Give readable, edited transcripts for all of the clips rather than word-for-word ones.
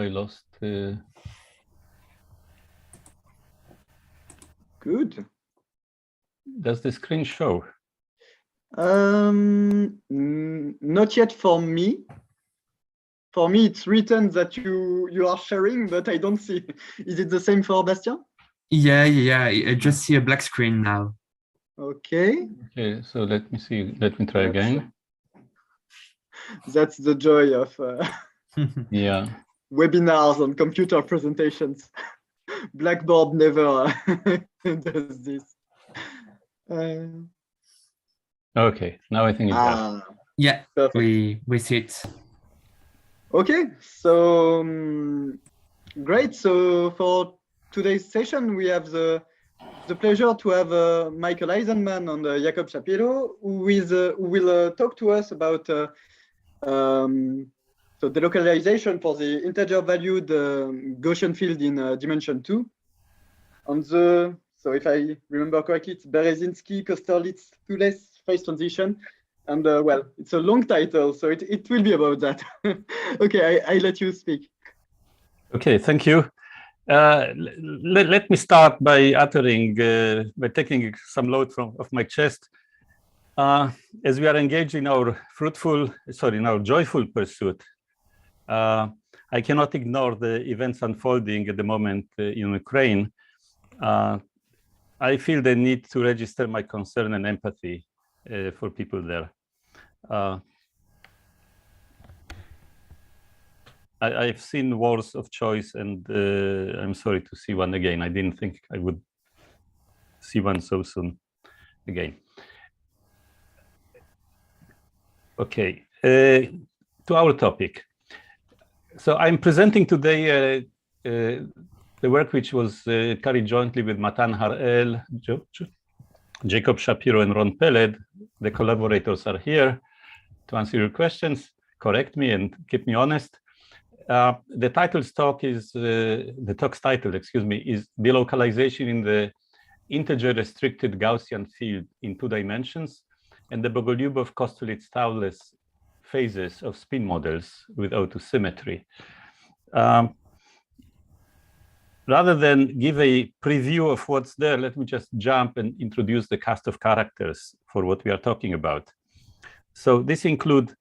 I lost. Good. Does the screen show? Not yet for me. For me, it's written that you are sharing, but I don't see. Is it the same for Bastien? Yeah. I just see a black screen now. Okay. Okay, so let me see. Let me try again. That's the joy of Yeah. webinars and computer presentations. Blackboard never does this. Okay, now I think it's there. Yeah, Perfect. we see it. Okay, so great. So for today's session, we have the pleasure to have Michael Aizenman and Jakob Shapiro, who will talk to us about so delocalization for the integer valued Gaussian field in dimension 2. On the, so if I remember correctly, it's Berezinski, Kosterlitz, Thules phase transition. And well, it's a long title, so it will be about that. Okay, I let you speak. Okay, thank you. Let me start by by taking some load off my chest. As we are engaged in our joyful pursuit, I cannot ignore the events unfolding at the moment in Ukraine. I feel the need to register my concern and empathy for people there. I've seen wars of choice, and I'm sorry to see one again. I didn't think I would see one so soon again. Okay, to our topic. So I'm presenting today the work which was carried jointly with Matan Harel, Jacob Shapiro, and Ron Peled. The collaborators are here to answer your questions, correct me, and keep me honest. The title's talk is, the talk's title, excuse me, is Delocalization in the Integer Restricted Gaussian Field in 2 dimensions, and the Bogoliubov-Kosterlitz-Thouless phases of spin models with O2 symmetry. Rather than give a preview of what's there, let me just jump and introduce the cast of characters for what we are talking about. So this includes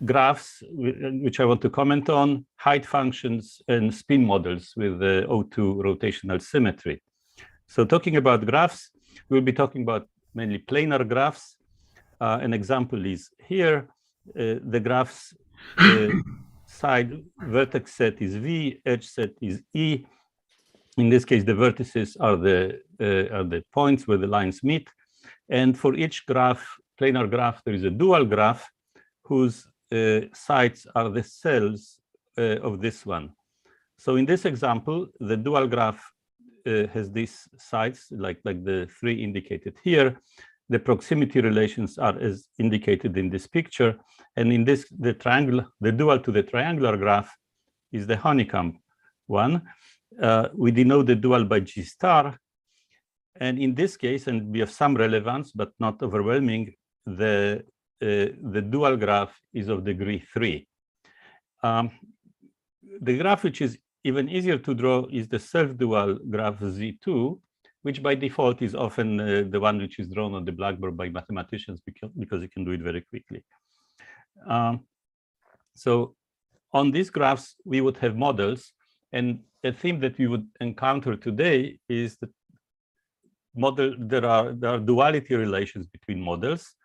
graphs, which I want to comment on, height functions, and spin models with the O2 rotational symmetry. So talking about graphs, we'll be talking about mainly planar graphs. An example is here. The graph's side vertex set is V, edge set is E. In this case, the vertices are the points where the lines meet. And for each graph, planar graph, there is a dual graph whose sides are the cells of this one. So in this example, the dual graph has these sides, like the 3 indicated here. The proximity relations are as indicated in this picture. And in this, the dual to the triangular graph is the honeycomb one. We denote the dual by G star. And in this case, and we have some relevance, but not overwhelming, the dual graph is of degree 3. The graph which is even easier to draw is the self-dual graph Z2, which by default is often the one which is drawn on the blackboard by mathematicians because you can do it very quickly. So on these graphs, we would have models. And a theme that we would encounter today is that there are duality relations between models.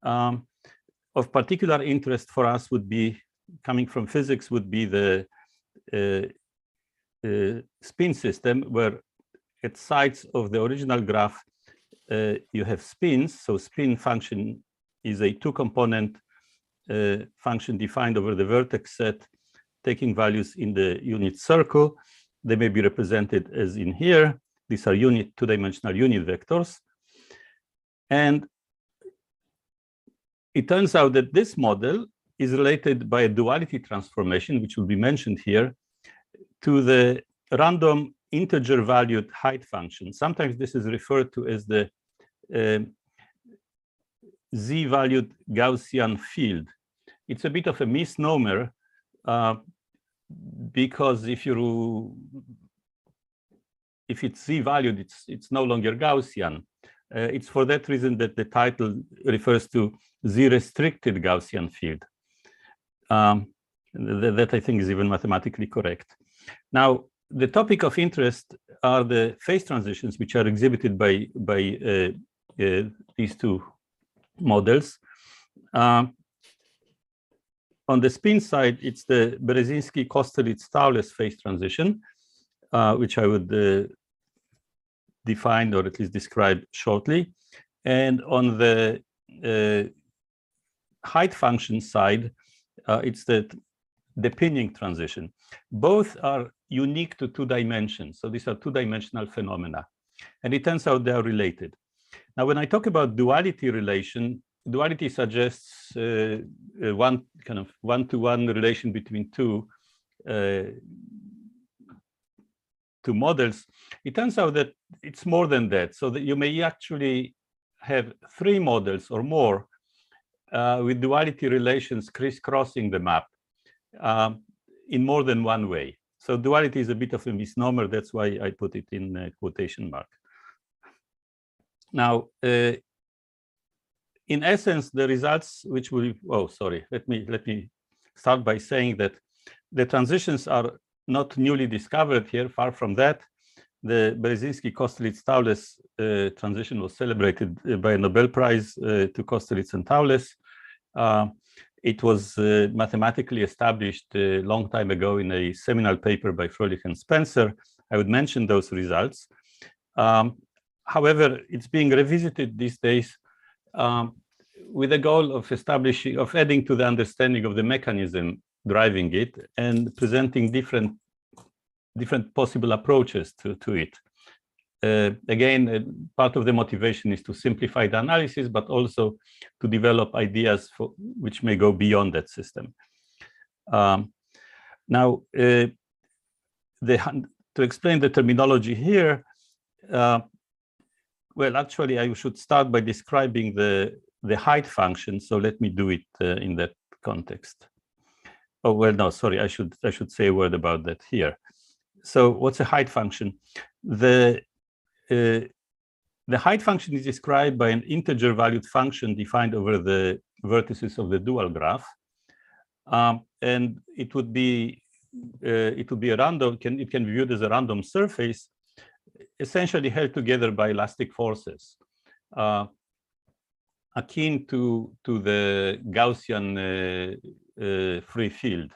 Of particular interest for us would be, coming from physics, would be the spin system, where at sides of the original graph, you have spins. So spin function is a 2-component function defined over the vertex set, taking values in the unit circle. They may be represented as in here. These are 2-dimensional unit vectors. And it turns out that this model is related by a duality transformation, which will be mentioned here, to the random integer valued height function. Sometimes this is referred to as the z-valued Gaussian field. It's a bit of a misnomer because if it's z-valued, it's no longer Gaussian. It's for that reason that the title refers to z-restricted Gaussian field. That I think is even mathematically correct. Now, the topic of interest are the phase transitions, which are exhibited by these two models. On the spin side, it's the Berezinski-Kosterlitz-Thouless phase transition, which I would define or at least describe shortly. And on the height function side, it's the pinning transition. Both are unique to 2 dimensions. So these are 2-dimensional phenomena. And it turns out they are related. Now, when I talk about duality relation, duality suggests one kind of one-to-one relation between two models. It turns out that it's more than that. So that you may actually have 3 models or more with duality relations crisscrossing the map in more than one way. So duality is a bit of a misnomer. That's why I put it in quotation mark. Now, in essence, the results which will, let me start by saying that the transitions are not newly discovered here, far from that. The Berezinski-Kosterlitz-Thouless transition was celebrated by a Nobel Prize to Kosterlitz and Thouless. It was mathematically established a long time ago in a seminal paper by Froelich and Spencer. I would mention those results. However, it's being revisited these days with the goal of adding to the understanding of the mechanism driving it and presenting different possible approaches to it. Again, part of the motivation is to simplify the analysis, but also to develop ideas which may go beyond that system. Now, to explain the terminology here, well, actually, I should start by describing the height function. So let me do it in that context. Oh, well, no, sorry, I should say a word about that here. So what's a height function? The height function is described by an integer valued function defined over the vertices of the dual graph. And it would be a random, it can be viewed as a random surface, essentially held together by elastic forces, akin to the Gaussian free field,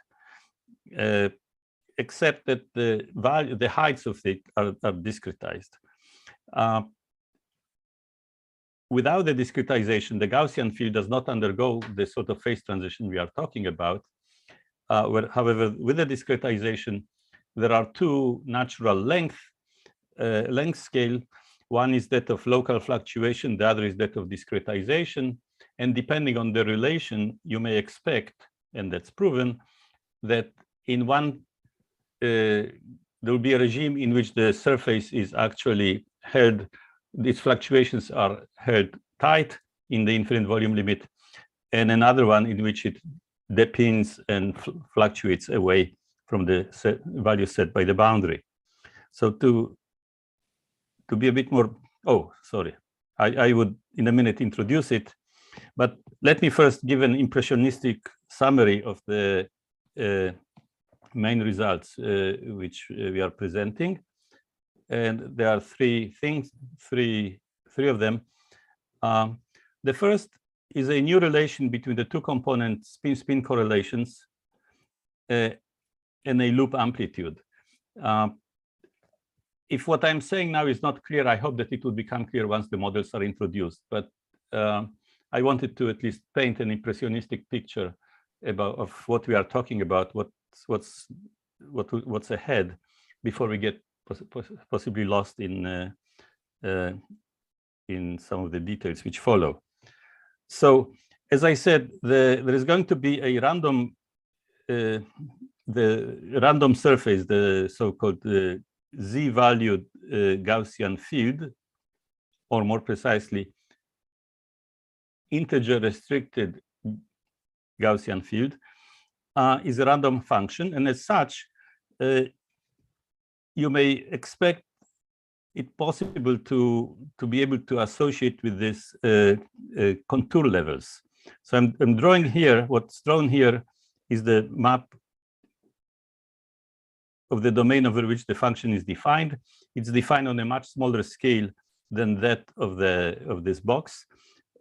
except that the heights of it are discretized. Without the discretization, the Gaussian field does not undergo the sort of phase transition we are talking about. However, with the discretization, there are 2 natural length scale. One is that of local fluctuation, the other is that of discretization. And depending on the relation, you may expect, and that's proven, that in one, there will be a regime in which the surface is actually held, its fluctuations are held tight in the infinite volume limit, and another one in which it depends and fluctuates away from the value set by the boundary. So to be a bit more, I would in a minute introduce it, but let me first give an impressionistic summary of the main results which we are presenting. And there are 3 things, three of them. The first is a new relation between the 2 component spin-spin correlations and a loop amplitude. If what I'm saying now is not clear, I hope that it will become clear once the models are introduced. But I wanted to at least paint an impressionistic picture of what we are talking about, what's ahead, before we get possibly lost in some of the details which follow. So, as I said, there is going to be a random, the random surface, the so-called z-valued Gaussian field, or more precisely, integer restricted Gaussian field, is a random function, and as such, you may expect it possible to be able to associate with this contour levels. So I'm drawing here, what's drawn here is the map of the domain over which the function is defined. It's defined on a much smaller scale than that of this box.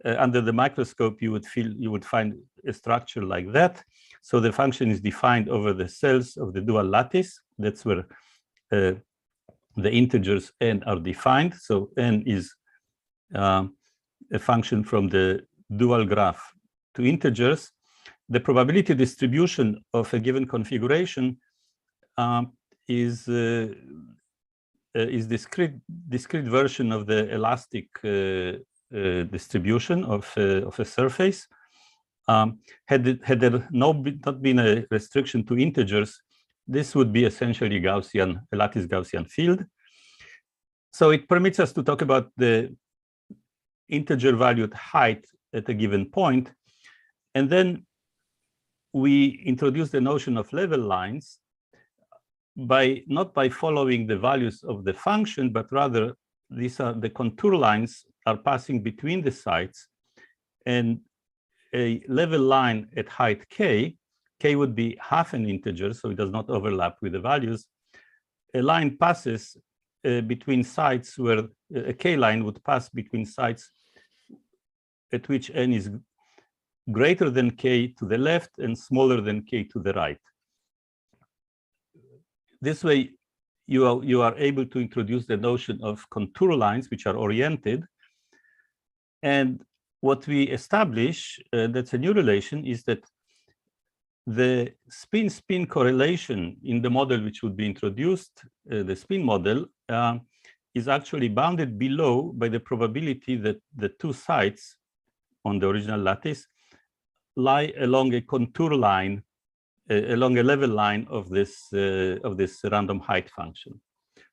Under the microscope, you would find a structure like that. So the function is defined over the cells of the dual lattice. That's where the integers n are defined. So n is a function from the dual graph to integers. The probability distribution of a given configuration is discrete version of the elastic distribution of a surface. Had there not been a restriction to integers, this would be essentially Gaussian, a lattice Gaussian field. So it permits us to talk about the integer valued height at a given point. And then we introduce the notion of level lines not by following the values of the function, but rather these are the contour lines are passing between the sites, and a level line at height k would be half an integer, so it does not overlap with the values. A line passes between sites where a k line would pass between sites at which n is greater than k to the left and smaller than k to the right. This way, you are able to introduce the notion of contour lines, which are oriented. And what we establish, that's a new relation, is that the spin-spin correlation in the model which would be introduced, the spin model, is actually bounded below by the probability that the two sites on the original lattice lie along a contour line, along a level line of this random height function.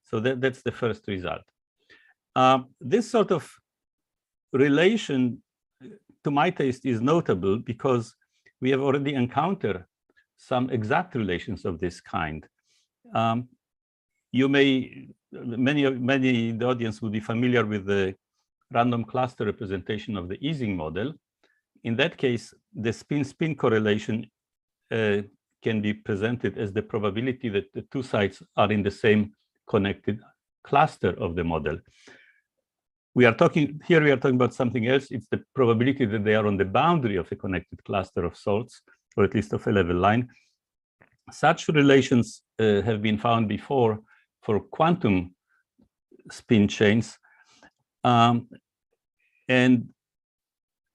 So that's the first result. This sort of relation, to my taste, is notable because we have already encountered some exact relations of this kind. Many in the audience will be familiar with the random cluster representation of the Ising model. In that case, the spin-spin correlation can be presented as the probability that the two sites are in the same connected cluster of the model. We are talking about something else. It's the probability that they are on the boundary of a connected cluster of sorts, or at least of a level line. Such relations have been found before for quantum spin chains. And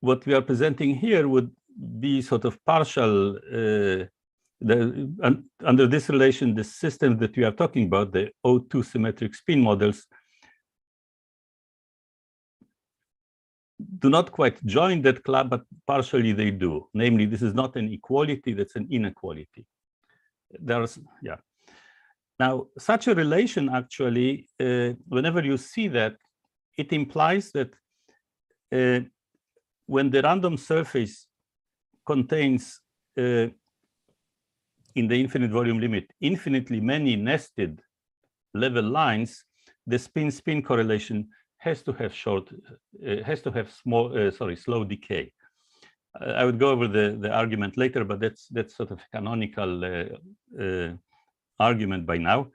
what we are presenting here would be sort of partial. Under this relation, the system that we are talking about, the O2 symmetric spin models, do not quite join that club, but partially they do. Namely, this is not an equality, that's an inequality. Now, such a relation actually, whenever you see that, it implies that when the random surface contains in the infinite volume limit infinitely many nested level lines, the spin-spin correlation has to have slow decay. I would go over the argument later, but that's sort of a canonical argument by now.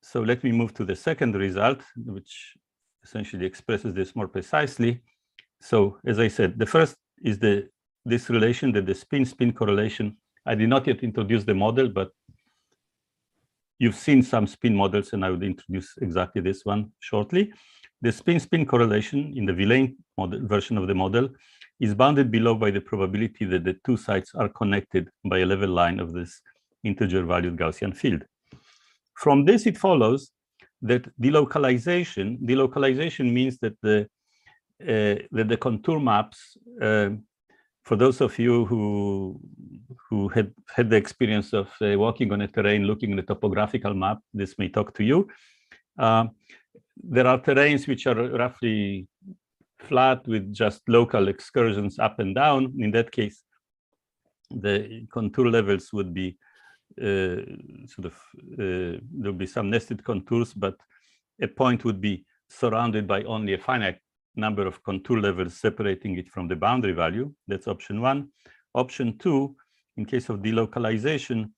So let me move to the second result, which essentially expresses this more precisely. So as I said, the first is this relation, that the spin-spin correlation. I did not yet introduce the model, but you've seen some spin models, and I would introduce exactly this one shortly. The spin-spin correlation in the Villain version of the model is bounded below by the probability that the two sites are connected by a level line of this integer-valued Gaussian field. From this, it follows that delocalization means that the contour maps, for those of you who had the experience of walking on a terrain, looking at a topographical map, this may talk to you. There are terrains which are roughly flat with just local excursions up and down. In that case, the contour levels would be there'll be some nested contours, but a point would be surrounded by only a finite number of contour levels separating it from the boundary value. That's option 1. Option 2, in case of delocalization,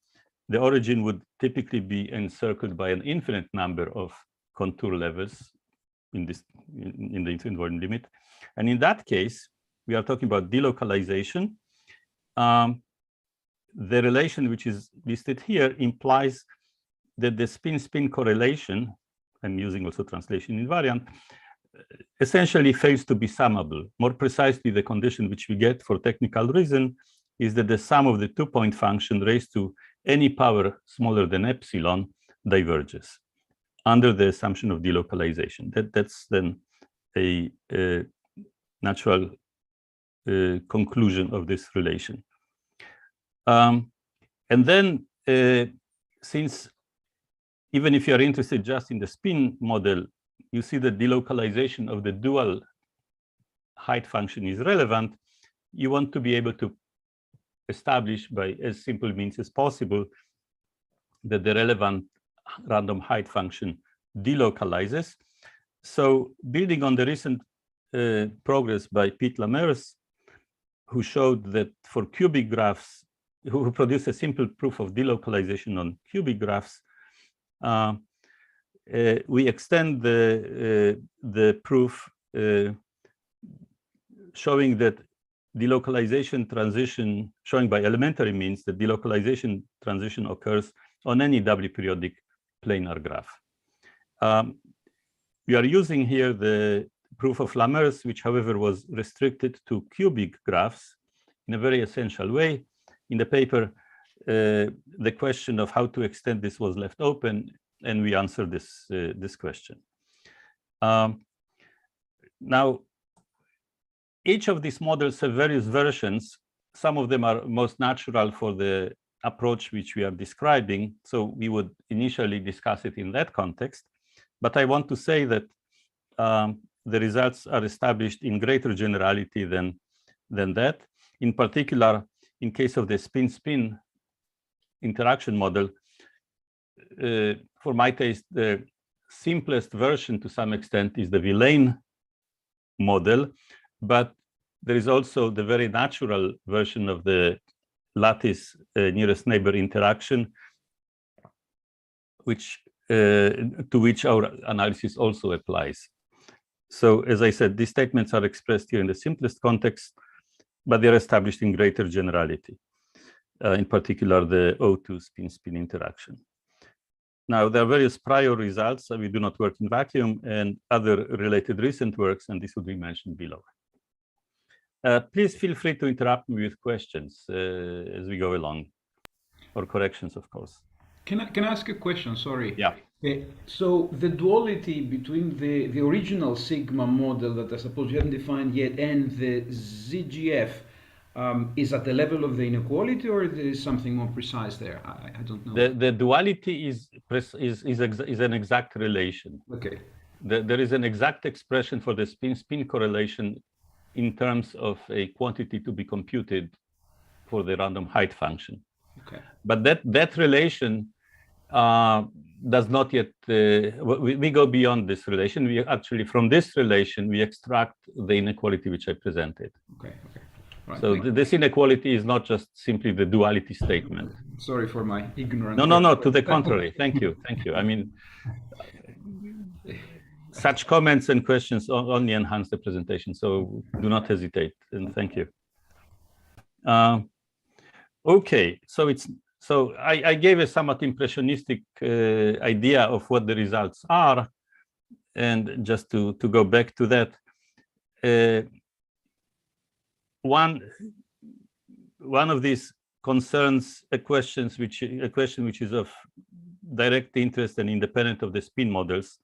the origin would typically be encircled by an infinite number of contour levels in the infinite volume limit. And in that case, we are talking about delocalization. The relation which is listed here implies that the spin-spin correlation, I'm using also translation invariant, essentially fails to be summable. More precisely, the condition which we get for technical reason is that the sum of the two-point function raised to any power smaller than epsilon diverges under the assumption of delocalization. That's then a natural conclusion of this relation. And then, since even if you're interested just in the spin model, you see that delocalization of the dual height function is relevant, you want to be able to establish by as simple means as possible that the relevant random height function delocalizes. So building on the recent progress by Pete Lamers, who showed that for cubic graphs, who produced a simple proof of delocalization on cubic graphs, we extend the proof showing that delocalization transition, showing by elementary means that delocalization transition occurs on any doubly periodic planar graph. We are using here the proof of Lamers, which however was restricted to cubic graphs in a very essential way. In the paper, the question of how to extend this was left open, and we answered this question. Now, each of these models have various versions. Some of them are most natural for the approach which we are describing, so we would initially discuss it in that context. But I want to say that the results are established in greater generality than that. In particular, in case of the spin-spin interaction model, for my taste, the simplest version to some extent is the Villain model, but there is also the very natural version of the lattice nearest neighbor interaction, which to which our analysis also applies. So as I said, these statements are expressed here in the simplest context, but they're established in greater generality, in particular the O2 spin-spin interaction. Now, there are various prior results. We do not work in vacuum, and other related recent works, and this will be mentioned below. Please feel free to interrupt me with questions as we go along, or corrections, of course. Can I ask a question? Sorry. Yeah. So the duality between the original sigma model that I suppose you haven't defined yet and the ZGF is at the level of the inequality, or there is something more precise there? I don't know. The duality is an exact relation. Okay. There is an exact expression for the spin-spin correlation in terms of a quantity to be computed for the random height function. Okay. But that relation does not yet, we go beyond this relation. We actually, from this relation, we extract the inequality which I presented. Okay, okay. Right, so this inequality is not just simply the duality statement. Sorry for my ignorance. No, to the contrary. Thank you. I mean, such comments and questions only enhance the presentation, so do not hesitate, and thank you. Okay, so I gave a somewhat impressionistic idea of what the results are, and just to go back to that, one of these concerns a question which is of direct interest and independent of the spin models,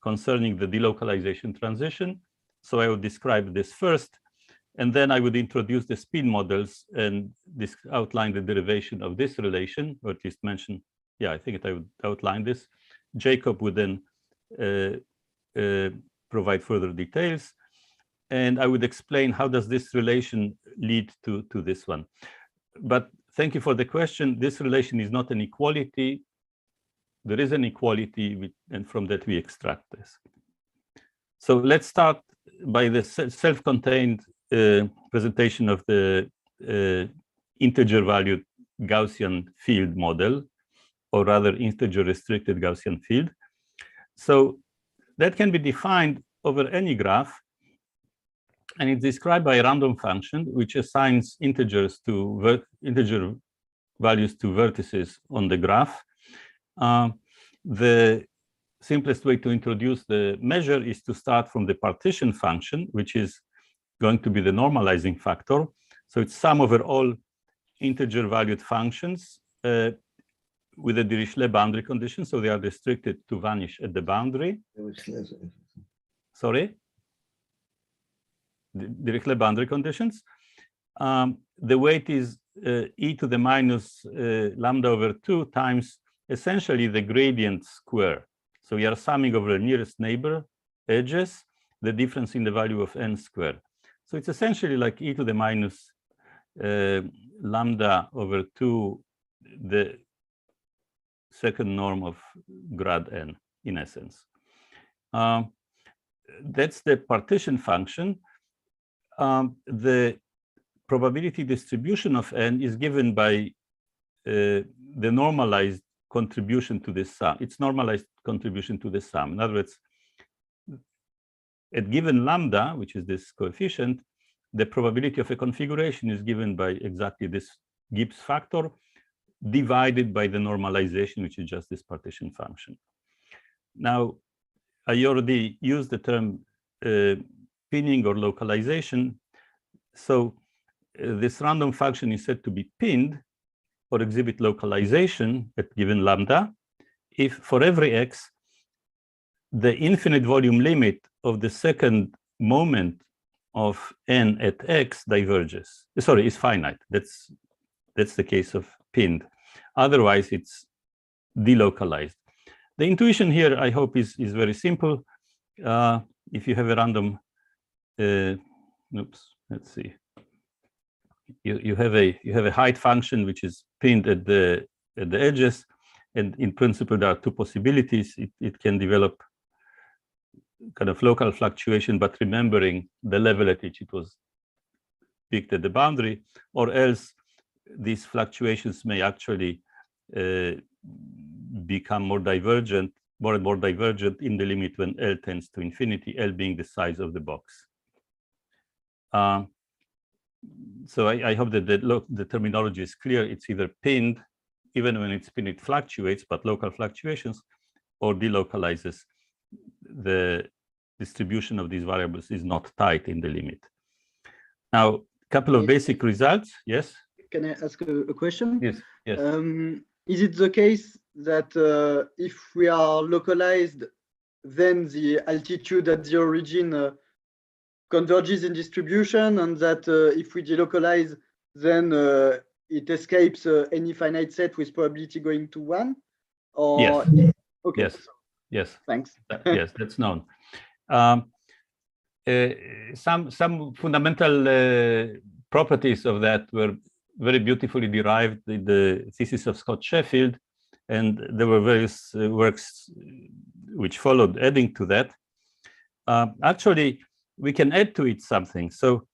concerning the delocalization transition. So I would describe this first, and then I would introduce the spin models and outline the derivation of this relation, or at least mention, I think I would outline this. Jacob would then provide further details. And I would explain how does this relation lead to this one. But thank you for the question. This relation is not an equality. There is an equality, and from that we extract this. So let's start by the self-contained presentation of the integer-valued Gaussian field model, or rather integer-restricted Gaussian field. So that can be defined over any graph, and it's described by a random function which assigns integer values to vertices on the graph. The simplest way to introduce the measure is to start from the partition function, which is going to be the normalizing factor. So it's sum over all integer valued functions with a Dirichlet boundary condition. So they are restricted to vanish at the boundary. Sorry? The Dirichlet boundary conditions. The weight is e to the minus lambda over 2 times essentially the gradient square. So we are summing over the nearest neighbor edges, the difference in the value of n squared. So it's essentially like e to the minus lambda over 2, the second norm of grad n, in essence. That's the partition function. The probability distribution of n is given by the normalized contribution to this sum. It's normalized contribution to the sum. In other words, at given lambda, which is this coefficient, the probability of a configuration is given by exactly this Gibbs factor divided by the normalization, which is just this partition function. Now, I already used the term pinning or localization. So this random function is said to be pinned or exhibit localization at given lambda if for every x, the infinite volume limit of the second moment of n at x diverges. Sorry, is finite. That's the case of pinned. Otherwise, it's delocalized. The intuition here, I hope, is very simple. If you have a random, oops, let's see. You have a height function which is pinned at the edges, and in principle there are two possibilities. It can develop kind of local fluctuation, but remembering the level at which it was picked at the boundary, or else these fluctuations may actually become more divergent, more and more divergent in the limit when L tends to infinity, L being the size of the box. So I hope that the terminology is clear. It's either pinned, even when it's pinned, it fluctuates, but local fluctuations, or delocalizes. The distribution of these variables is not tight in the limit. Now, a couple of basic results. Yes? Can I ask a question? Yes. Yes. Is it the case that if we are localized, then the altitude at the origin converges in distribution, and that if we delocalize, then it escapes any finite set with probability going to 1? Or yes. Okay. Yes. Yes. Thanks. Yes, that's known. Some fundamental properties of that were very beautifully derived in the thesis of Scott Sheffield, and there were various works which followed adding to that. Actually, we can add to it something. So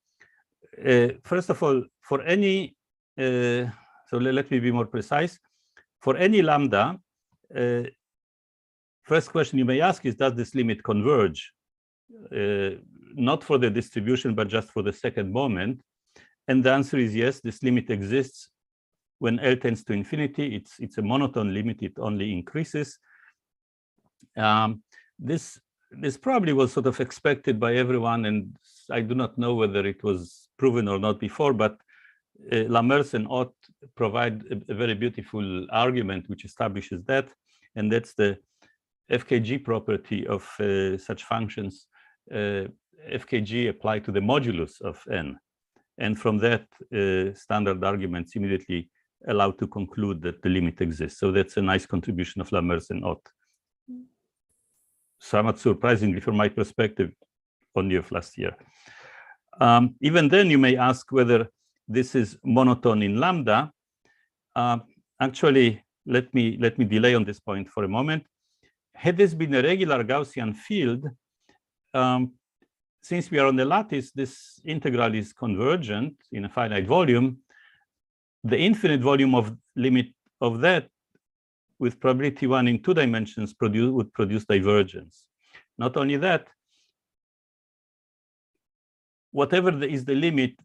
first of all, for any, so let me be more precise. For any lambda, first question you may ask is, does this limit converge? Not for the distribution, but just for the second moment. And the answer is yes, this limit exists when L tends to infinity. It's a monotone limit, it only increases. This probably was sort of expected by everyone, and I do not know whether it was proven or not before, but Lammers and Ott provide a very beautiful argument which establishes that, and that's the FKG property of such functions. FKG apply to the modulus of n, and from that standard arguments immediately allow to conclude that the limit exists. So that's a nice contribution of Lammers and Ott. Somewhat surprisingly from my perspective, only of last year. Even then, you may ask whether this is monotone in lambda. Actually, let me delay on this point for a moment. Had this been a regular Gaussian field, since we are on the lattice, this integral is convergent in a finite volume. The infinite volume of limit of that with probability 1 in 2 dimensions would produce divergence. Not only that, whatever is the limit,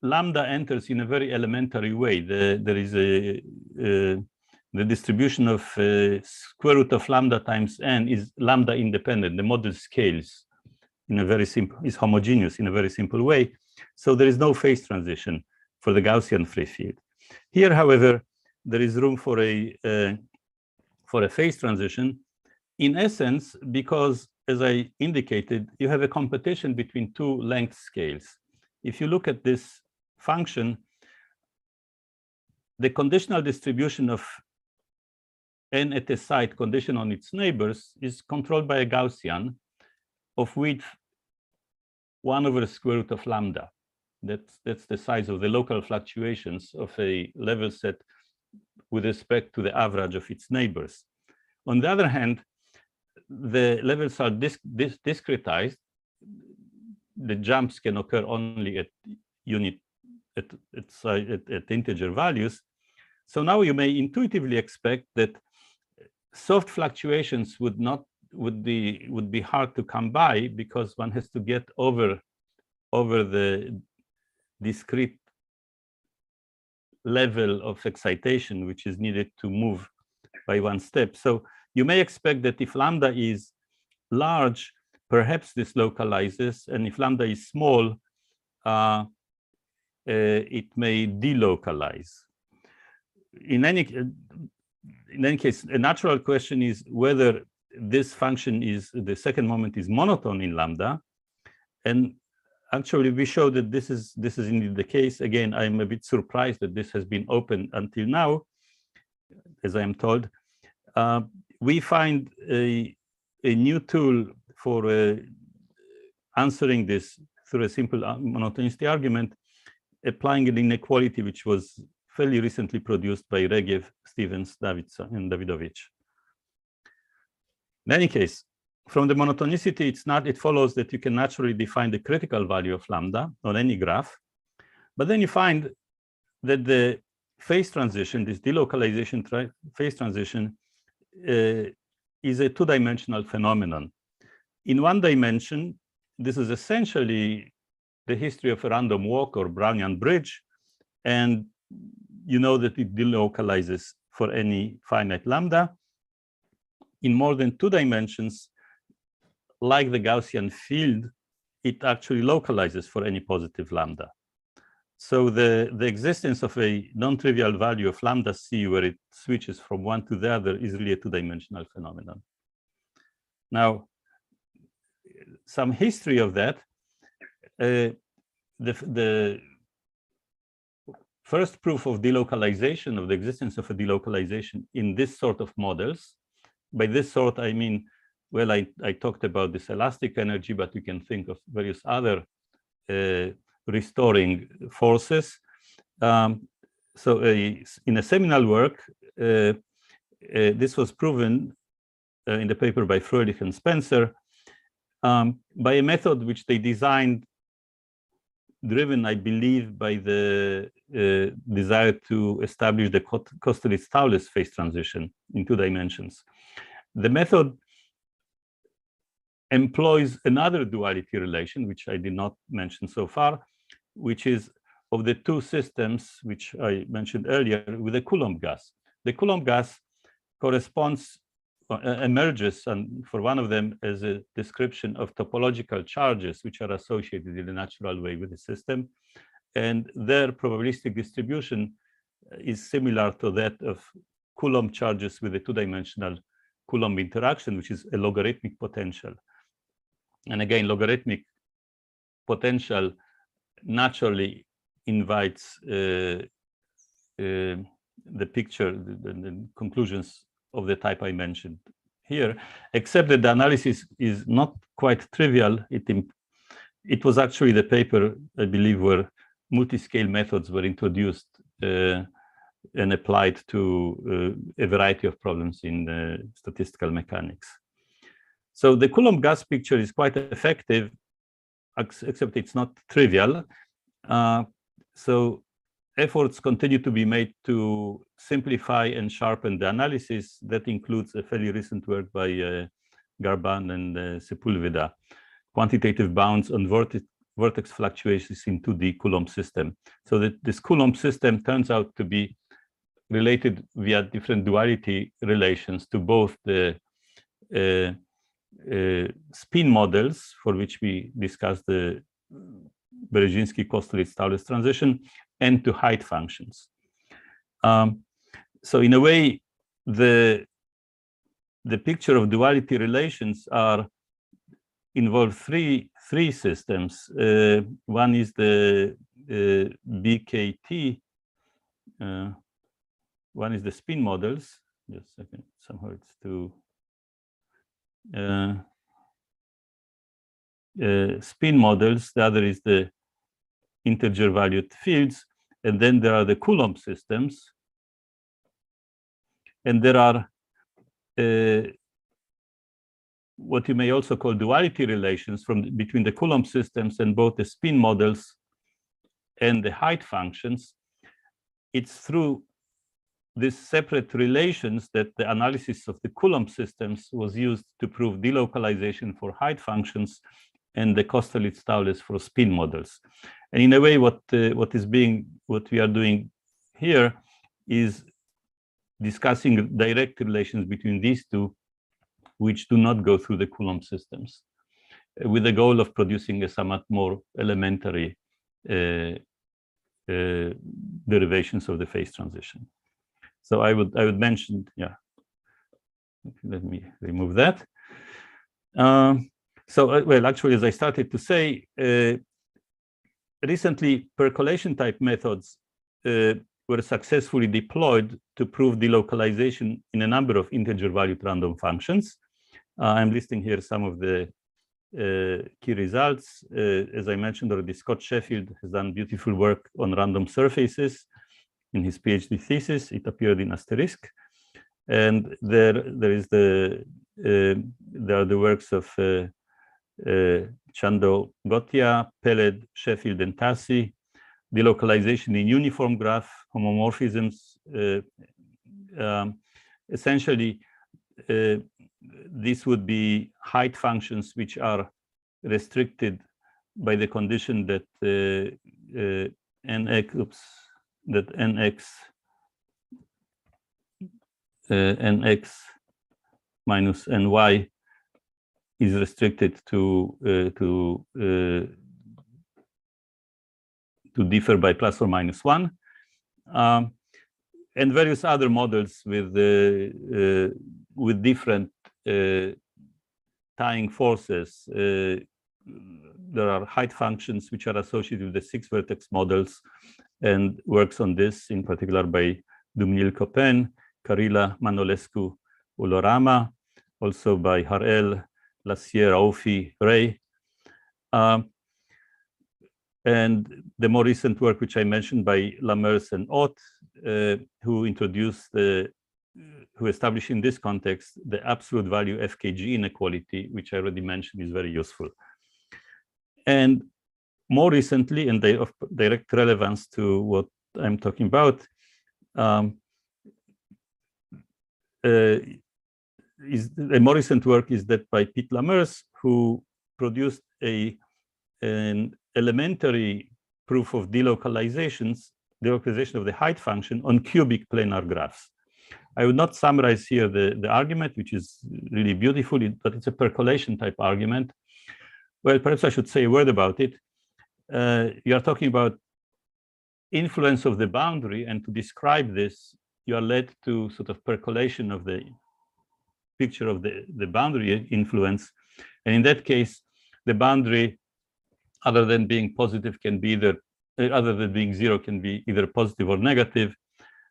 lambda enters in a very elementary way. There is the distribution of square root of lambda times n is lambda independent. The model scales in a very simple, is homogeneous in a very simple way. So there is no phase transition for the Gaussian free field. Here, however, there is room for a phase transition, in essence, because, as I indicated, you have a competition between two length scales. If you look at this function, the conditional distribution of n at a site condition on its neighbors is controlled by a Gaussian of width 1 over the square root of lambda. That's the size of the local fluctuations of a level set with respect to the average of its neighbors. On the other hand, the levels are discretized. The jumps can occur only at integer values. So now you may intuitively expect that soft fluctuations would be hard to come by, because one has to get over the discrete level of excitation which is needed to move by one step. So you may expect that if lambda is large, perhaps this localizes, and if lambda is small, it may delocalize. In any case, a natural question is whether this function is, the second moment is monotone in lambda. And actually, we show that this is indeed the case. Again, I'm a bit surprised that this has been open until now, as I am told. We find a new tool for answering this through a simple monotonicity argument, applying an inequality which was fairly recently produced by Regev, Stevens, Davidson, and Davidovich. In any case, from the monotonicity, it follows that you can naturally define the critical value of lambda on any graph. But then you find that the phase transition, this delocalization phase transition, is a two-dimensional phenomenon. In one dimension, this is essentially the history of a random walk or Brownian bridge, and you know that it delocalizes for any finite lambda. In more than 2 dimensions, like the Gaussian field, it actually localizes for any positive lambda. So the existence of a non-trivial value of lambda c where it switches from one to the other is really a 2-dimensional phenomenon. Now, some history of that. The first proof of delocalization, of the existence of a delocalization in this sort of models, by this sort, I mean, well, I talked about this elastic energy, but you can think of various other restoring forces. So in a seminal work, this was proven in the paper by Fröhlich and Spencer by a method which they designed, driven, I believe, by the desire to establish the Kosterlitz-Thouless phase transition in 2 dimensions. The method employs another duality relation, which I did not mention so far, which is of the 2 systems which I mentioned earlier with the Coulomb gas. The Coulomb gas corresponds, emerges, and for one of them as a description of topological charges which are associated in a natural way with the system, and their probabilistic distribution is similar to that of Coulomb charges with a 2-dimensional Coulomb interaction, which is a logarithmic potential. And again, logarithmic potential naturally invites the picture, the conclusions of the type I mentioned here, except that the analysis is not quite trivial. it was actually the paper, I believe, where multi-scale methods were introduced and applied to a variety of problems in statistical mechanics. So the Coulomb gas picture is quite effective, except it's not trivial. So efforts continue to be made to simplify and sharpen the analysis. That includes a fairly recent work by Garban and Sepulveda, quantitative bounds on vortex fluctuations in 2D Coulomb system. So that this Coulomb system turns out to be related via different duality relations to both the spin models, for which we discussed the Berezinski-Kosterlitz-Thouless transition, and to height functions. So in a way, the picture of duality relations involve three systems. One is the BKT. One is the spin models. Just a second. Somehow it's too. Spin models. The other is the integer valued fields, and then there are the Coulomb systems, and there are what you may also call duality relations between the Coulomb systems and both the spin models and the height functions. It's through these separate relations that the analysis of the Coulomb systems was used to prove delocalization for height functions and the Kosterlitz-Thouless for spin models. And in a way, what we are doing here is discussing direct relations between these two, which do not go through the Coulomb systems, with the goal of producing a somewhat more elementary derivations of the phase transition. So I would mention, yeah. Let me remove that. Well, actually, as I started to say, recently percolation type methods were successfully deployed to prove delocalization in a number of integer valued random functions. I'm listing here some of the key results. As I mentioned already, Scott Sheffield has done beautiful work on random surfaces in his PhD thesis. It appeared in Asterisk. And there are the works of Chando Gotia, Peled, Sheffield, and Tassi, delocalization in uniform graph homomorphisms. Essentially, this would be height functions which are restricted by the condition that nx minus ny is restricted to differ by plus or minus 1, and various other models with different tying forces. There are height functions which are associated with the 6-vertex models, and works on this in particular by Dumnil-Copen, Carilla, Manolescu, Ulorama, also by Harel, Lassier, Aufi, Ray. And the more recent work, which I mentioned by Lamers and Ott, who established in this context the absolute value FKG inequality, which I already mentioned is very useful. And more recently, and of direct relevance to what I'm talking about, a more recent work is that by Pete Lamers, who produced an elementary proof of delocalization of the height function on cubic planar graphs. I would not summarize here the argument, which is really beautiful, but it's a percolation type argument. Well, perhaps I should say a word about it. You are talking about influence of the boundary, and to describe this, you are led to sort of percolation of the picture of the boundary influence. And in that case, the boundary, other than being positive, can be other than being 0, can be either positive or negative.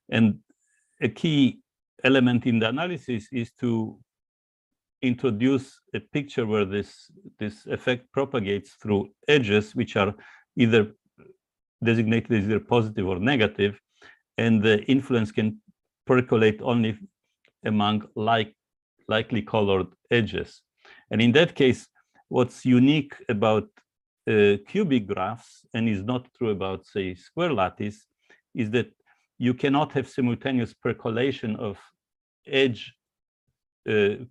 And a key element in the analysis is to introduce a picture where this effect propagates through edges, which are either designated as either positive or negative, and the influence can percolate only among likely colored edges. And in that case, what's unique about cubic graphs, and is not true about, say, square lattice, is that you cannot have simultaneous percolation of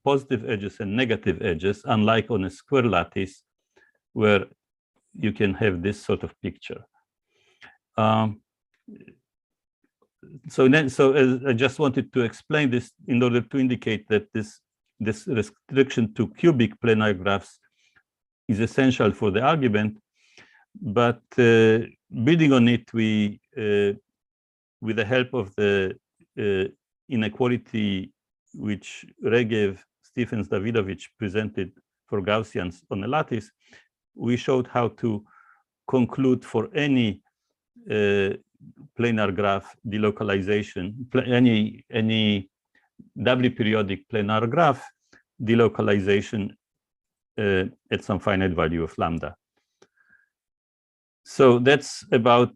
positive edges and negative edges, unlike on a square lattice, where you can have this sort of picture. So I just wanted to explain this in order to indicate that this restriction to cubic planar graphs is essential for the argument. But building on it, we, with the help of the inequality which Regev, Stephens, Davidovich presented for Gaussians on a lattice, we showed how to conclude for any planar graph delocalization, any doubly periodic planar graph delocalization at some finite value of lambda. So that's about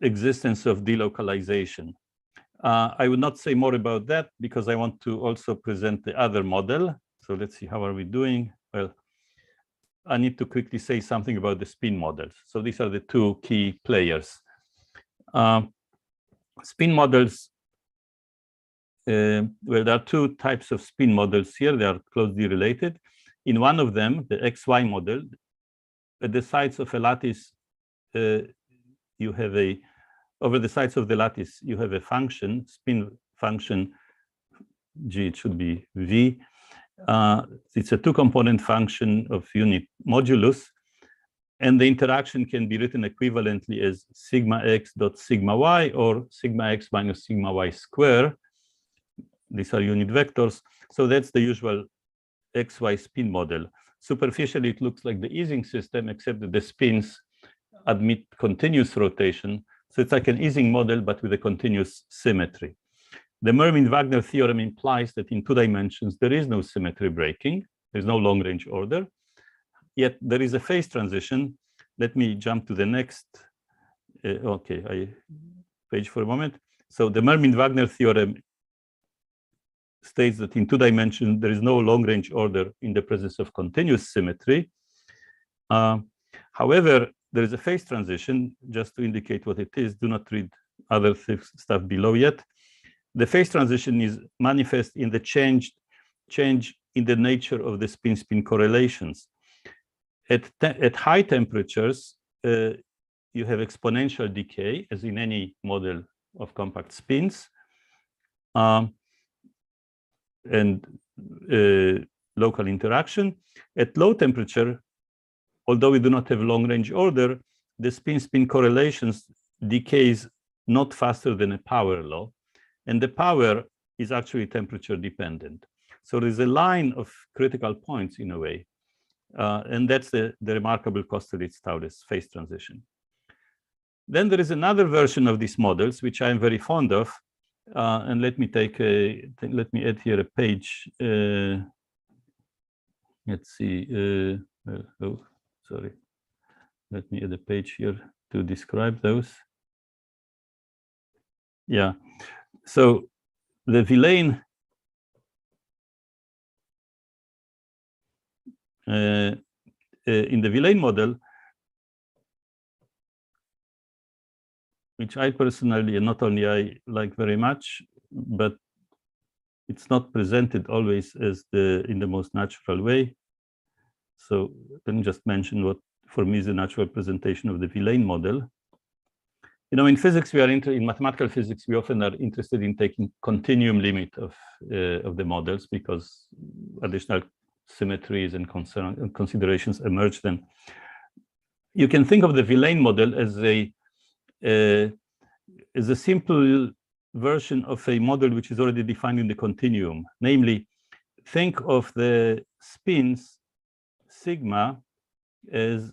existence of delocalization. I would not say more about that because I want to also present the other model. So let's see, how are we doing? Well, I need to quickly say something about the spin models. So these are the two key players. Spin models, well, there are two types of spin models here. They are closely related. In one of them, the XY model, at the sides of a lattice, you have over the sides of the lattice, you have a function, spin function, G, it should be V. It's a two-component function of unit modulus, and the interaction can be written equivalently as sigma x dot sigma y or sigma x minus sigma y square. These are unit vectors. So that's the usual XY spin model. Superficially, it looks like the Ising system, except that the spins admit continuous rotation. So it's like an Ising model, but with a continuous symmetry. The Mermaid-Wagner theorem implies that in 2 dimensions, there is no symmetry breaking. There's no long-range order. Yet there is a phase transition. Let me jump to the next. Page for a moment. So the Mermaid-Wagner theorem states that in 2 dimensions, there is no long-range order in the presence of continuous symmetry. However, there is a phase transition. Just to indicate what it is, do not read other stuff below yet. The phase transition is manifest in the change in the nature of the spin-spin correlations. At high temperatures, you have exponential decay, as in any model of compact spins, and local interaction. At low temperature, although we do not have long-range order, the spin-spin correlations decays not faster than a power law, and the power is actually temperature dependent. So there's a line of critical points in a way, and that's the remarkable Kosterlitz-Thouless phase transition. Then there is another version of these models, which I am very fond of, and let me add here a page. Let's see. Sorry. Let me add a page here to describe those. Yeah. So the Villain in the Villain model, which I personally, and not only I, like very much, but it's not presented always as in the most natural way. So let me just mention what for me is a natural presentation of the Villain model. You know, in physics, in mathematical physics, we often are interested in taking continuum limit of the models because additional symmetries and considerations emerge then. You can think of the Villain model as a simple version of a model which is already defined in the continuum. Namely, think of the spins sigma as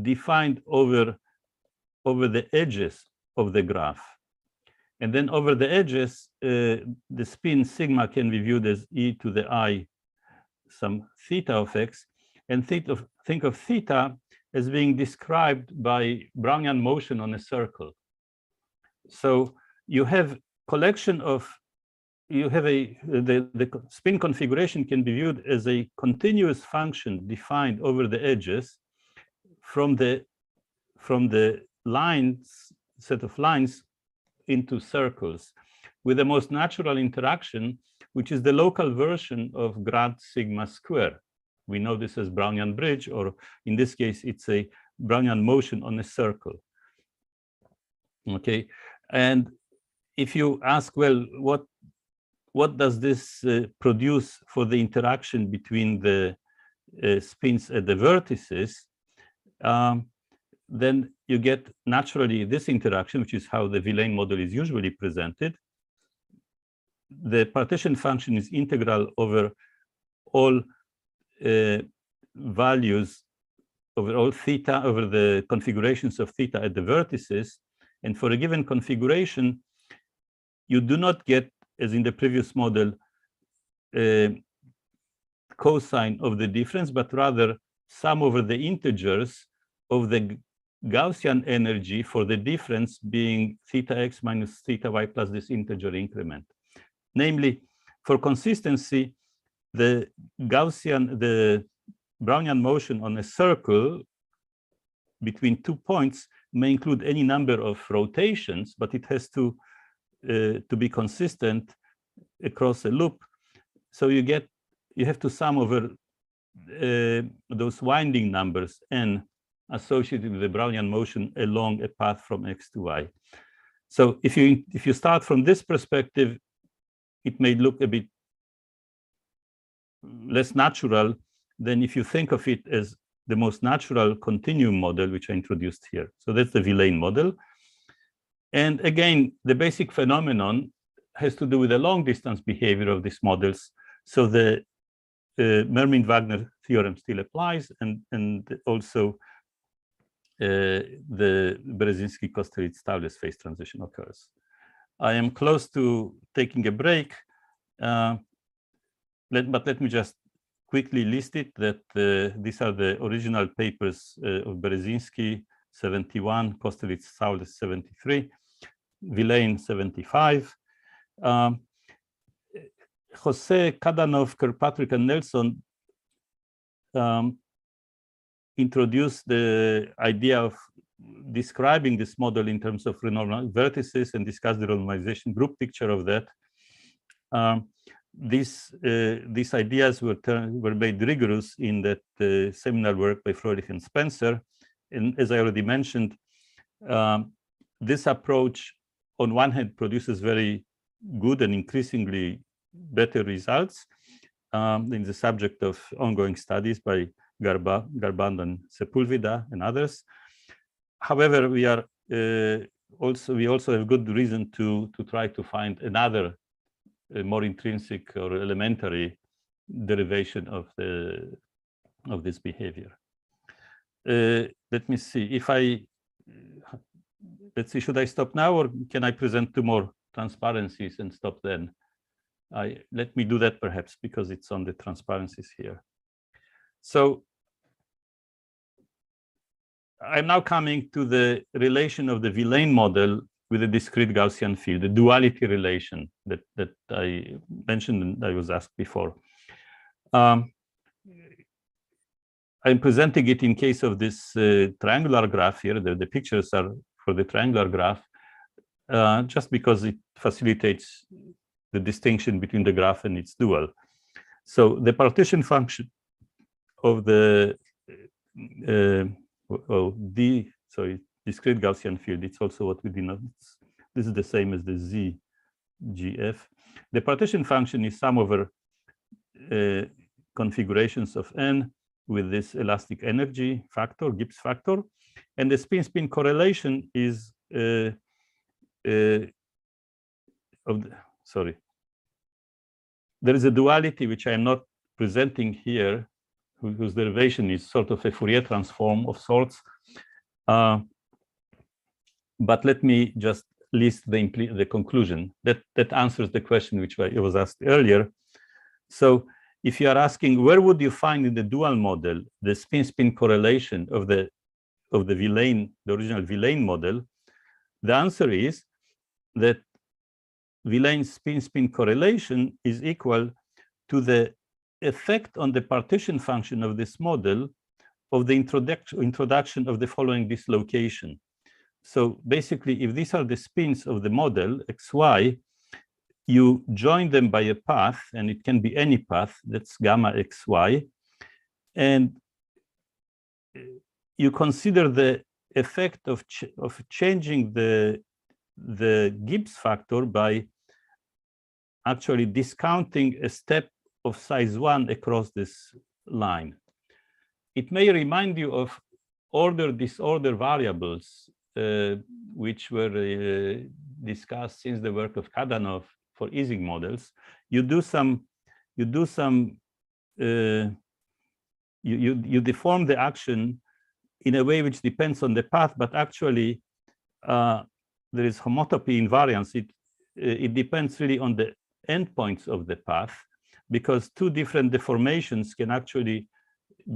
defined over the edges of the graph. And then over the edges, the spin sigma can be viewed as e to the I some theta of x, and think of theta as being described by Brownian motion on a circle. So you have collection of, the spin configuration can be viewed as a continuous function defined over the edges from the lines, set of lines into circles, with the most natural interaction, which is the local version of grad sigma square. We know this as Brownian bridge, or in this case, it's a Brownian motion on a circle. Okay, and if you ask, well, what does this produce for the interaction between the spins at the vertices? Then you get naturally this interaction, which is how the Villain model is usually presented. The partition function is integral over all values, over all theta, over the configurations of theta at the vertices. And for a given configuration, you do not get, as in the previous model, cosine of the difference, but rather sum over the integers of the Gaussian energy for the difference being theta x minus theta y plus this integer increment. Namely, for consistency, the Brownian motion on a circle between 2 points may include any number of rotations, but it has to be consistent across a loop. So you have to sum over those winding numbers n associated with the Brownian motion along a path from x to y. So if you start from this perspective, it may look a bit less natural than if you think of it as the most natural continuum model, which I introduced here. So that's the Villain model. And again, the basic phenomenon has to do with the long distance behavior of these models. So the Mermaid-Wagner theorem still applies, and also the Berezinski-Kosterlitz-Taules phase transition occurs. I am close to taking a break, but let me just quickly list it that these are the original papers of Berezinski 71, Kosterlitz-Taules 73, Villain 75. Jose, Kadanov, Kirkpatrick, and Nelson introduced the idea of describing this model in terms of renormalized vertices and discussed the renormalization group picture of that. These ideas were made rigorous in that seminal work by Fröhlich and Spencer. And as I already mentioned, this approach on one hand produces very good and increasingly better results in the subject of ongoing studies by Garband and Sepulveda and others. However, we also have good reason to try to find another more intrinsic or elementary derivation of this behavior. Let me see let's see, should I stop now, or can I present 2 more transparencies and stop then? Let me do that perhaps, because it's on the transparencies here. So I'm now coming to the relation of the Villain model with a discrete Gaussian field, the duality relation that I mentioned and I was asked before. I'm presenting it in case of this triangular graph here. The pictures are for the triangular graph, just because it facilitates the distinction between the graph and its dual. So the partition function of the discrete Gaussian field, it's also what we denote. This is the same as the ZGF. The partition function is sum over configurations of n with this elastic energy factor, Gibbs factor, and the spin-spin correlation is there is a duality which I am not presenting here, whose derivation is sort of a Fourier transform of sorts. But let me just least the conclusion. That answers the question which was asked earlier. So if you are asking where would you find in the dual model the spin-spin correlation of the original Villain model, the answer is that Villain's spin-spin correlation is equal to the effect on the partition function of this model of the introduction of the following dislocation. So basically, if these are the spins of the model xy, you join them by a path, and it can be any path, that's gamma xy, and you consider the effect of changing the Gibbs factor by actually discounting a step of size 1 across this line. It may remind you of order-disorder variables, which were discussed since the work of Kadanoff for Ising models. You deform the action in a way which depends on the path, but actually there is homotopy invariance. It depends really on the endpoints of the path, because two different deformations can actually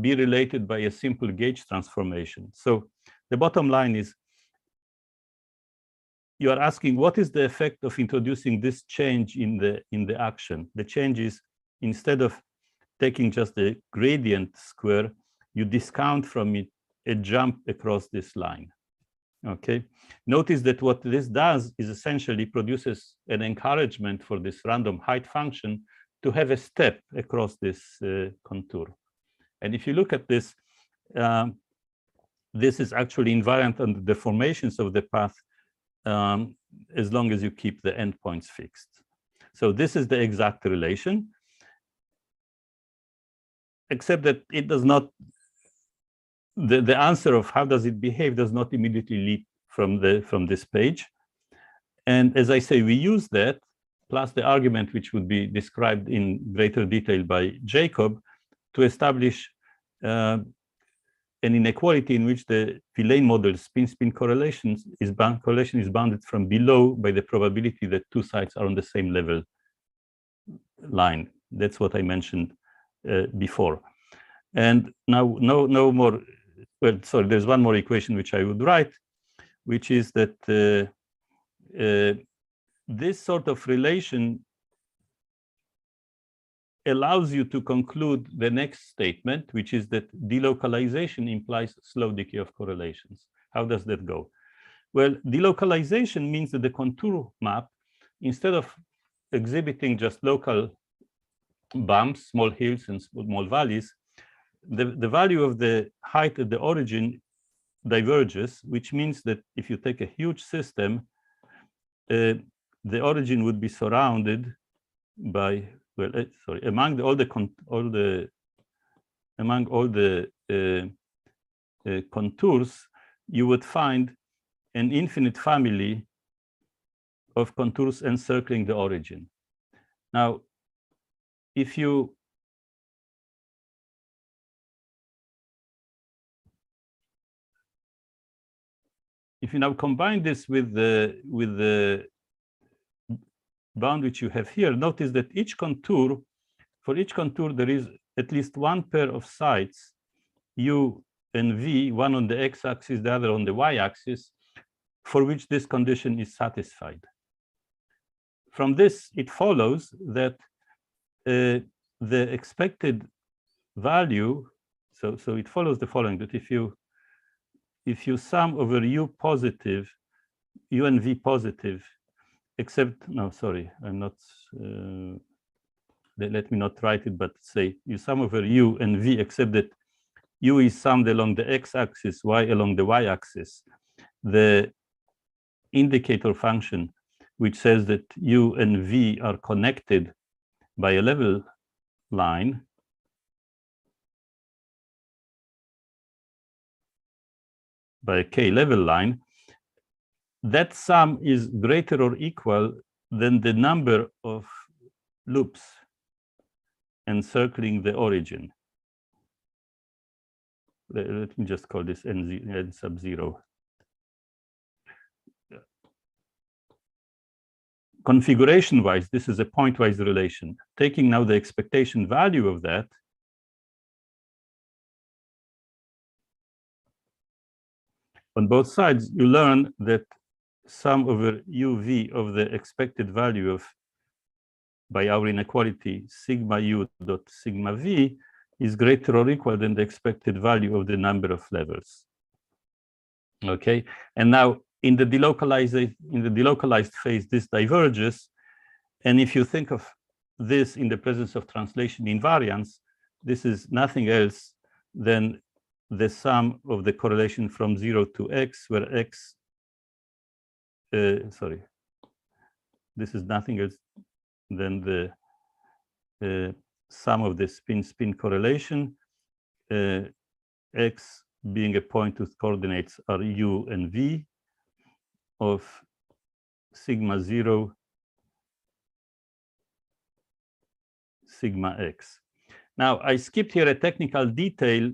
be related by a simple gauge transformation. So the bottom line is, you are asking what is the effect of introducing this change in the action. The change is, instead of taking just the gradient square, you discount from it a jump across this line. Okay, notice that what this does is essentially produces an encouragement for this random height function to have a step across this contour. And if you look at this, this is actually invariant on the deformations of the path, as long as you keep the endpoints fixed. So this is the exact relation, except that it does not, the answer of how does it behave does not immediately lead from this page. And as I say, we use that plus the argument which would be described in greater detail by Jacob to establish an inequality in which the Villain model spin-spin correlation is bounded from below by the probability that two sides are on the same level line. That's what I mentioned before. And now no more, well, sorry, there's one more equation which I would write, which is that this sort of relation allows you to conclude the next statement, which is that delocalization implies slow decay of correlations. How does that go? Well, delocalization means that the contour map, instead of exhibiting just local bumps, small hills and small valleys, the value of the height at the origin diverges, which means that if you take a huge system, the origin would be surrounded by, well, sorry, among all the contours, you would find an infinite family of contours encircling the origin. Now, if you now combine this with the bound which you have here, notice that for each contour, there is at least one pair of sides, U and V, one on the x-axis, the other on the y-axis, for which this condition is satisfied. From this, it follows that the expected value, so it follows the following, that if you sum over U positive, U and V positive, except, no, sorry, I'm not, let me not write it, but say you sum over U and V, except that U is summed along the x-axis, Y along the y-axis. The indicator function, which says that U and V are connected by a level line, by a K level line, that sum is greater or equal than the number of loops encircling the origin. Let me just call this n sub 0. configuration-wise, this is a pointwise relation. Taking now the expectation value of that, on both sides, you learn that sum over uv of the expected value of, by our inequality, sigma u dot sigma v is greater or equal than the expected value of the number of levels. Okay, and now in the delocalized phase, this diverges. And if you think of this in the presence of translation invariance, this is nothing else than the sum of the correlation from 0 to x, where x, sorry, this is nothing else than the sum of the spin-spin correlation, x being a point whose coordinates are u and v of sigma 0, sigma x. Now, I skipped here a technical detail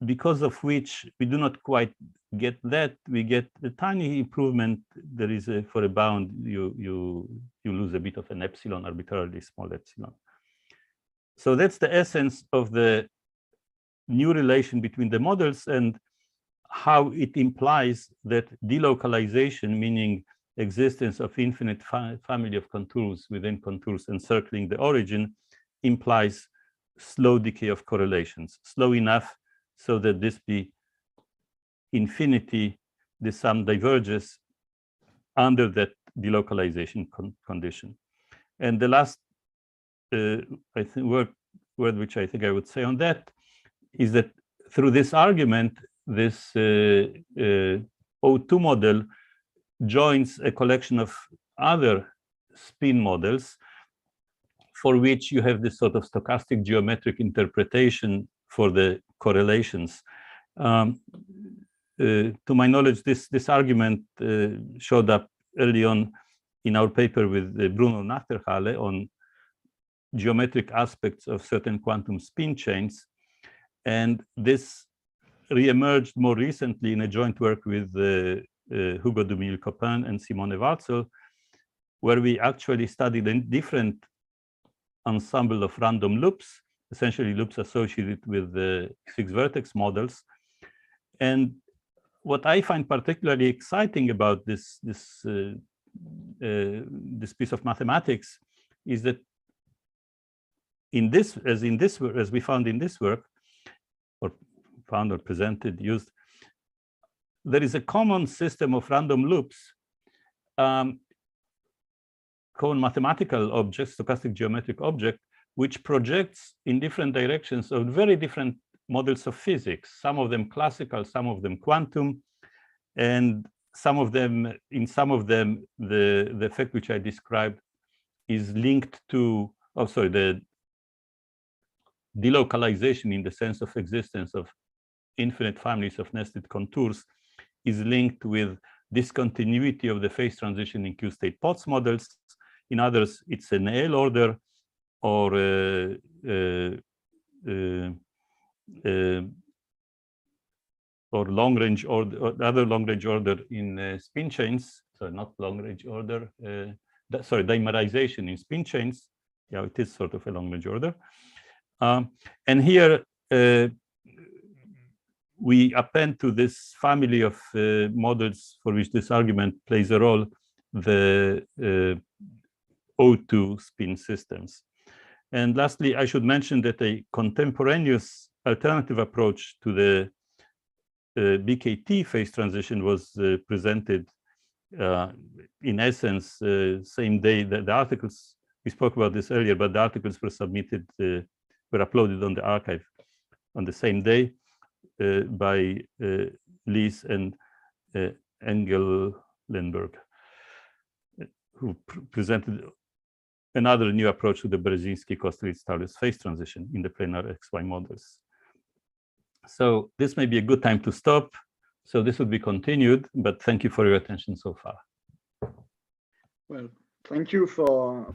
because of which we do not quite get that. We get a tiny improvement. There is a, for a bound, you lose a bit of an epsilon, arbitrarily small epsilon. So that's the essence of the new relation between the models and how it implies that delocalization, meaning existence of infinite family of contours within contours encircling the origin, implies slow decay of correlations, slow enough so that this be infinity, the sum diverges under that delocalization condition. And the last I think word which I think I would say on that is that through this argument, this O2 model joins a collection of other spin models for which you have this sort of stochastic geometric interpretation for the correlations. To my knowledge, this argument showed up early on in our paper with Bruno Nachterhalle on geometric aspects of certain quantum spin chains. And this re-emerged more recently in a joint work with Hugo Dumil-Copin and Simone Warzel, where we actually studied a different ensemble of random loops, essentially loops associated with the fixed vertex models. And what I find particularly exciting about this piece of mathematics is that as we found in this work, or found or presented, used, there is a common system of random loops, common mathematical objects, stochastic geometric object, which projects in different directions of very different models of physics, some of them classical, some of them quantum, and some of them, in some of them, the effect which I described is linked to, the delocalization in the sense of existence of infinite families of nested contours is linked with discontinuity of the phase transition in Q-state Potts models. In others, it's an L order or long-range order, or other long-range order in spin chains. So not long-range order, dimerization in spin chains. Yeah, it is sort of a long-range order. And here we append to this family of models for which this argument plays a role, the O2 spin systems. And lastly, I should mention that a contemporaneous alternative approach to the BKT phase transition was presented in essence same day. The articles, we spoke about this earlier, but the articles were submitted, were uploaded on the archive on the same day by Lies and Engelenberg, who presented another new approach to the Brzezinski-Kosterlitz-Taulis phase transition in the planar XY models. So this may be a good time to stop. So this would be continued, but thank you for your attention so far. Well, thank you for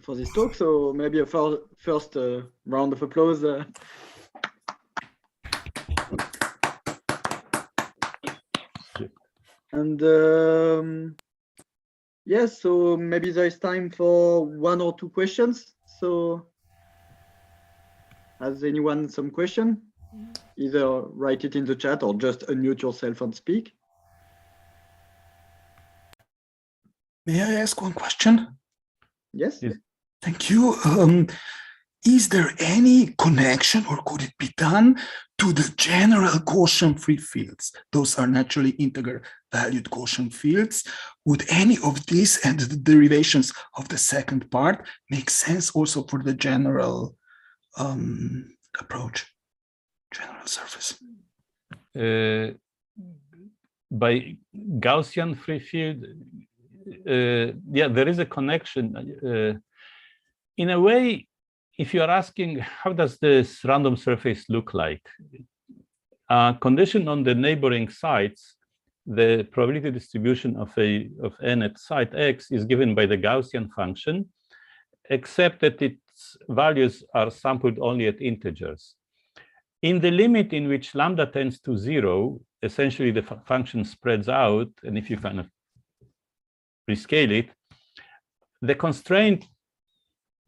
this talk. So maybe a first round of applause. And Yes, so maybe there is time for 1 or 2 questions. So has anyone some question? Either write it in the chat or just unmute yourself and speak. May I ask one question? Yes. Yes. Thank you. Is there any connection, or could it be done, to the general Gaussian free fields? Those are naturally integer valued Gaussian fields. Would any of these and the derivations of the second part make sense also for the general approach, general surface? By Gaussian free field, yeah, there is a connection. In a way, if you are asking how does this random surface look like, condition on the neighboring sites, the probability distribution of n at site x is given by the Gaussian function, except that its values are sampled only at integers. In the limit in which lambda tends to 0, essentially the function spreads out, and if you kind of rescale it, the constraint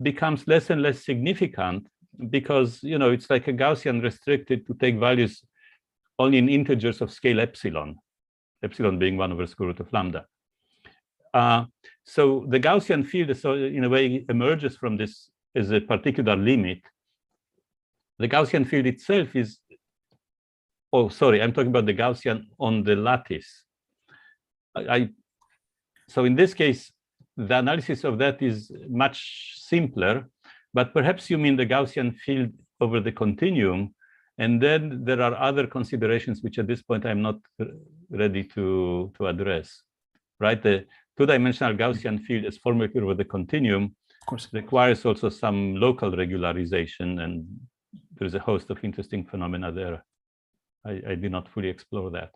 becomes less and less significant because, you know, it's like a Gaussian restricted to take values only in integers of scale epsilon, epsilon being 1 over square root of lambda. So the Gaussian field, in a way, emerges from this as a particular limit. The Gaussian field itself is, oh, sorry, I'm talking about the Gaussian on the lattice. So in this case, the analysis of that is much simpler, but perhaps you mean the Gaussian field over the continuum. And then there are other considerations which at this point I'm not ready to address, right? The two-dimensional Gaussian field as formulated over the continuum, of course, requires also some local regularization, and there's a host of interesting phenomena there. I did not fully explore that.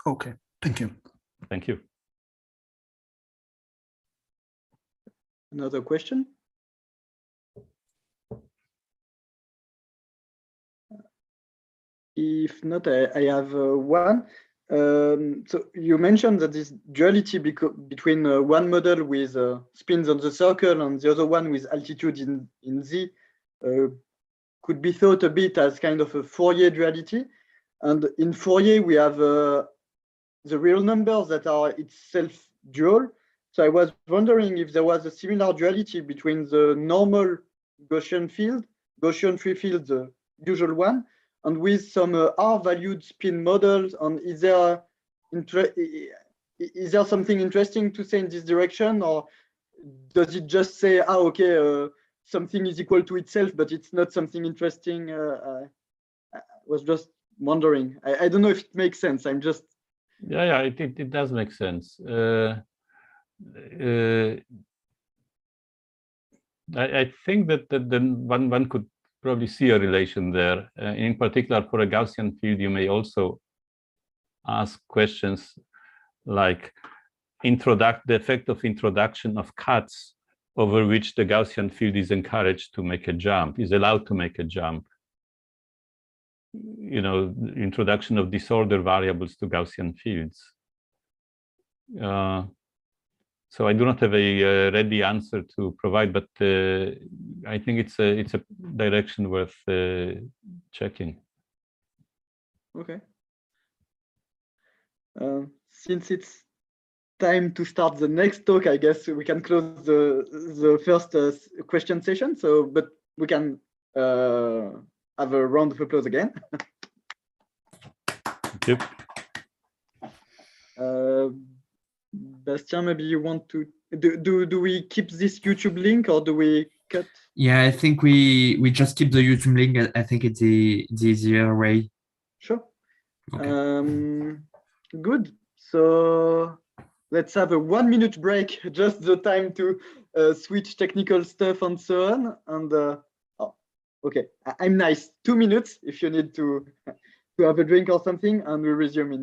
Okay, thank you. Thank you. Another question? If not, I have one. So you mentioned that this duality between one model with spins on the circle and the other one with altitude in Z could be thought a bit as kind of a Fourier duality. And in Fourier, we have the real numbers that are itself dual. So I was wondering if there was a similar duality between the normal Gaussian field, Gaussian free field, the usual one, and with some R-valued spin models. And is there something interesting to say in this direction, or does it just say, okay, something is equal to itself, but it's not something interesting? I was just wondering. I don't know if it makes sense. I'm just. Yeah, it does make sense. I think that one could probably see a relation there. In particular, for a Gaussian field, you may also ask questions like the effect of introduction of cuts over which the Gaussian field is encouraged to make a jump, is allowed to make a jump. You know, introduction of disorder variables to Gaussian fields. So I do not have a ready answer to provide, but I think it's a direction worth checking. Okay. Since it's time to start the next talk, I guess we can close the first question session. So, but we can have a round of applause again. Yep. Bastien, maybe you want to do we keep this YouTube link or do we cut? Yeah, I think we just keep the YouTube link. I think it's the easier way. Sure. Okay. Good. So let's have a 1 minute break, just the time to switch technical stuff and so on. And oh, okay, I'm nice. 2 minutes if you need to have a drink or something, and we resume in